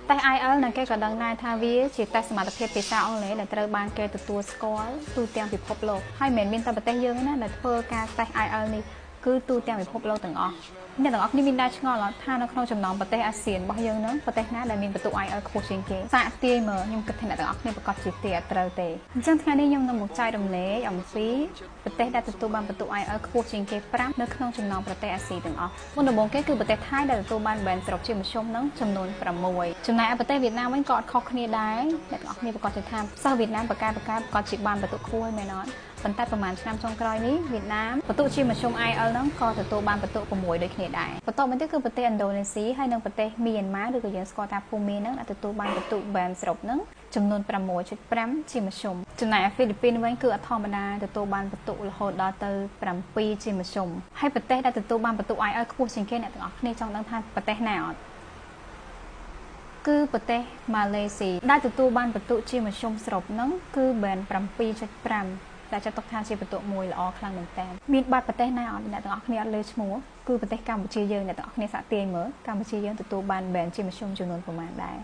តែ IELTS នៅគេក៏ដឹងដែរថាវាជាតេស្តសមត្ថភាពភាសាអង់គ្លេសដែលត្រូវបានគេទទួលស្គាល់ទូទាំងពិភពលោកហើយមិនមែនមានតែប្រទេសយើងទេណាដែលធ្វើការតេស្ត IELTS នេះគឺទូទាំងពិភពលោកទាំងអស់អ្នកទាំងអស់គ្នាមានដែរឆ្ងល់ថានៅក្នុងចំណោមប្រទេសអាស៊ានរបស់យើងហ្នឹងប្រទេសណាដែលមានបន្ទុក IELTS ខ្ពស់ជាងគេសាកទាយមើលខ្ញុំគិតថាអ្នកទាំងអស់គ្នាប្រកាសជាទាយអត់ត្រូវទេអញ្ចឹងថ្ងៃនេះខ្ញុំនឹងមកចែករំលែកអំពីប្រទេសដែលទទួលបានបន្ទុក IELTS ខ្ពស់ជាងគេ5នៅក្នុងចំណោមប្រទេសអាស៊ីទាំងអស់មុនដំបូងគេគឺប្រទេសថៃដែលទទួលបានបែនស្រុកជាមធ្យមនឹងចំនួន6ចំណែកឯប្រទេសវៀតណាមវិញក៏អត់ខុសគ្នាដែរអ្នកទាំងអស់គ្នាប្រកាសជាថាសិស្សវៀតណាមប្រកាសជាបានបន្ទុកខ្ពស់ហើយមែនអត់ប៉ុន្តែប្រហែលឆ្នាំចុងក្រោយនេះវៀតណាមបន្ទុកជាមធ្យម IELTS ហ្នឹងក៏ទទួលបានបន្ទុក6ដូចគ្នាដែរបន្ទាប់មកទៀតគឺប្រទេសឥណ្ឌូនេស៊ីហើយនិងប្រទេសមីយ៉ាន់ម៉ាឬក៏យើងស្គាល់ថាភូមាហ្នឹងដែលទទួលបានបន្ទុកបែនស្រុកហ្នឹងចំនួន6.5ជាមធ្យមចំណែកហ្វីលីពីនវិញគឺអត់ធម្មតាទទួលបានបន្ទុករហូតដល់ទៅ7ជាមធ្យមហើយប្រទេសដែលទទួលបានបន្ទុក IELTS ខ្ពស់ជាងគេអ្នកទាំងអស់គ្នាចង់ដឹងថាប្រទេសណាអត់គឺប្រទេសម៉ាឡេស៊ីដែលទទួលបានបន្ទុកជាមធ្យមស្រុកហ្នឹងគឺបែន7.5ដែលចាត់ទុកថាជាបន្ទុកមួយល្អខ្លាំងមែនតើមានបាត់ប្រទេសណាអត់អ្នកទាំងអស់គ្នាអត់លើឈ្មោះគឺប្រទេសកម្ពុជាយើងអ្នកទាំងអស់គ្នាសាកទាយមើលកម្ពុជាយើងទទួលបានបែនជាមធ្យមចំនួនប្រមាណដែរ